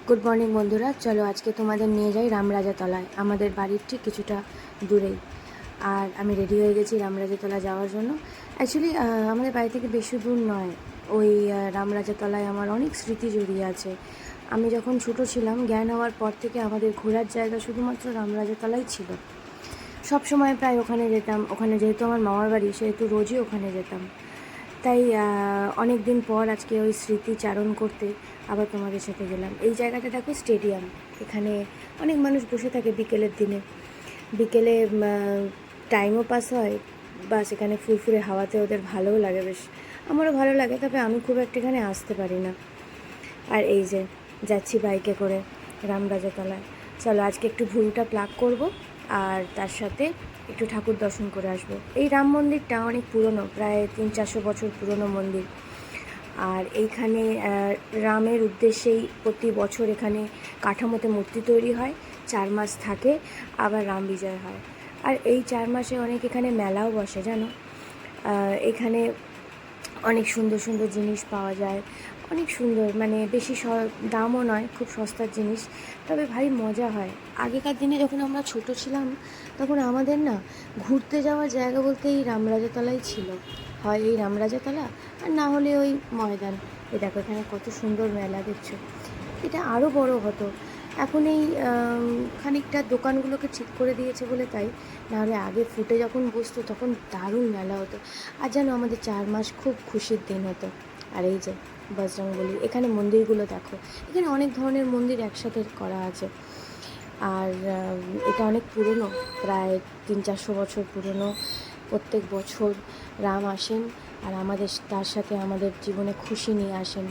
Good morning বন্ধুরা, চলো আজকে তোমাদের নিয়ে যাই রামরাজাতলায়। আমাদের বাড়ির ঠিক কিছুটা দূরেই। আর আমি রেডি হয়ে গেছি রামরাজাতলা যাওয়ার জন্য। অ্যাকচুয়ালি আমাদের বাড়ি থেকে বেশি দূর নয়। ওই রামরাজাতলায় আমার অনেক স্মৃতি জড়িয়ে আছে। আমি যখন ছোটো ছিলাম, জ্ঞান হওয়ার পর থেকে আমাদের ঘোরার জায়গা শুধুমাত্র রামরাজাতলাই ছিল। সব সময় প্রায় ওখানে যেতাম। ওখানে যেহেতু আমার মামার বাড়ি, সেহেতু রোজই ওখানে যেতাম। তাই অনেক দিন পর আজকে ওই স্মৃতিচারণ করতে আবার তোমাদের সাথে গেলাম। এই জায়গাটা দেখো, স্টেডিয়াম। এখানে অনেক মানুষ বসে থাকে বিকেলের দিনে। বিকেলে টাইমও পাস হয়, বা সেখানে ফুরফুরে হাওয়াতে ওদের ভালোও লাগে বেশ। আমারও ভালো লাগে, তবে আমি খুব একটা এখানে আসতে পারি না। আর এই যে যাচ্ছি বাইকে করে রামরাজাতলায়। চলো আজকে একটু ভুরুটা প্লাগ করব, আর তার সাথে একটু ঠাকুর দর্শন করে আসব। এই রাম মন্দিরটা অনেক পুরনো, প্রায় 300-400 বছর পুরনো মন্দির। আর এইখানে রামের উদ্দেশ্যেই প্রতি বছর এখানে কাঠামোতে মূর্তি তৈরি হয়, 4 মাস থাকে, আবার রাম বিজয় হয়। আর এই 4 মাসে অনেক এখানে মেলাও বসে, জানো। এখানে অনেক সুন্দর সুন্দর জিনিস পাওয়া যায়, অনেক সুন্দর, মানে বেশি দামও নয়, খুব সস্তার জিনিস, তবে ভারী মজা হয়। আগেকার দিনে যখন আমরা ছোট ছিলাম, তখন আমাদের না ঘুরতে যাওয়ার জায়গা বলতে এই রামরাজাতলাই ছিল। হয় এই রামরাজাতলা, আর না হলে ওই ময়দান। এই দেখো এখানে কত সুন্দর মেলা দেখছো। এটা আরও বড় হতো। এখন এই খানিকটা দোকানগুলোকে ঠিক করে দিয়েছে বলে তাই, নাহলে আগে ফুটে যখন বসতো তখন দারুণ মেলা হতো। আর যেন আমাদের 4 মাস খুব খুশির দিন হতো। আর এই যে বজরংবলী, এখানে মন্দিরগুলো দেখো, এখানে অনেক ধরনের মন্দির একসাথে করা আছে। আর এটা অনেক পুরনো, প্রায় 300-400 বছর পুরনো। প্রত্যেক বছর রাম আসেন, আর আমাদের তার সাথে আমাদের জীবনে খুশি নিয়ে আসেন।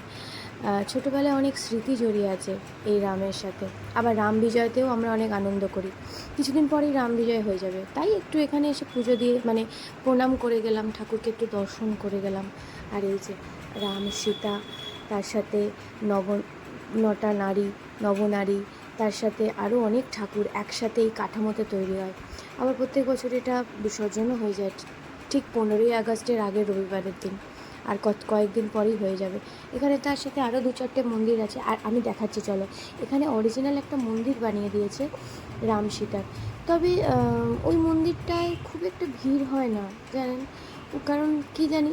ছোটোবেলায় অনেক স্মৃতি জড়িয়ে আছে এই রামের সাথে। আবার রাম বিজয়তেও আমরা অনেক আনন্দ করি। কিছুদিন পরেই রাম বিজয় হয়ে যাবে, তাই একটু এখানে এসে পুজো দিয়ে, মানে প্রণাম করে গেলাম, ঠাকুরকে একটু দর্শন করে গেলাম। আর এই যে রাম সীতা, তার সাথে নব 9টা নারী, নবনারী, তার সাথে আরও অনেক ঠাকুর একসাথে এই কাঠামোতে তৈরি হয়। আবার প্রত্যেক বছর এটা বিসর্জনও হয়ে যায় ঠিক 15ই আগস্টের আগের রবিবারের দিন। আর কয়েকদিন পরেই হয়ে যাবে। এখানে তার সাথে আরও 2-4টে মন্দির আছে, আর আমি দেখাচ্ছি চলো। এখানে অরিজিনাল একটা মন্দির বানিয়ে দিয়েছে রাম সীতার, তবে ওই মন্দিরটায় খুব একটা ভিড় হয় না, জানেন, কারণ কি জানি।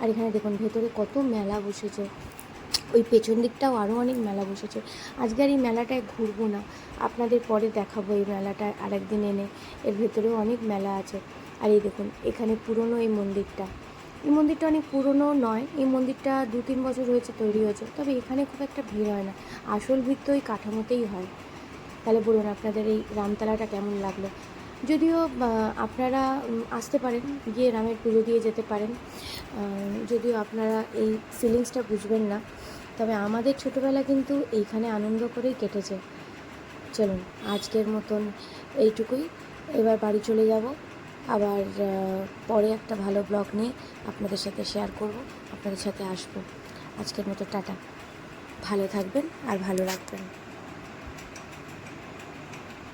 আর এখানে দেখুন ভেতরে কত মেলা বসেছে। ওই পেছন দিকটাও আরও অনেক মেলা বসেছে। আজকে আর এই মেলাটায় ঘুরবো না, আপনাদের পরে দেখাবো এই মেলাটায় আরেকদিন এনে। এর ভেতরেও অনেক মেলা আছে। আর এই দেখুন এখানে পুরনো এই মন্দিরটা অনেক পুরনো নয়, এই মন্দিরটা 2-3 বছর হয়েছে তৈরি হয়েছে, তবে এখানে খুব একটা ভিড় হয় না। আসল ভিড় তো ওই কাঠামোতেই হয়। তাহলে বলুন আপনাদের এই রামতলাটা কেমন লাগলো। যদিও আপনারা আসতে পারেন, গিয়ে রামের পুজো দিয়ে যেতে পারেন। যদিও আপনারা এই ফিলিংসটা বুঝবেন না, তবে আমাদের ছোটোবেলা কিন্তু এইখানে আনন্দ করেই কেটেছে। চলুন আজকের মতন এইটুকুই, এবার বাড়ি চলে যাব। আবার পরে একটা ভালো ব্লগ নিয়ে আপনাদের সাথে শেয়ার করব, আপনাদের সাথে আসবো। আজকের মতো টাটা, ভালো থাকবেন আর ভালো রাখবেন।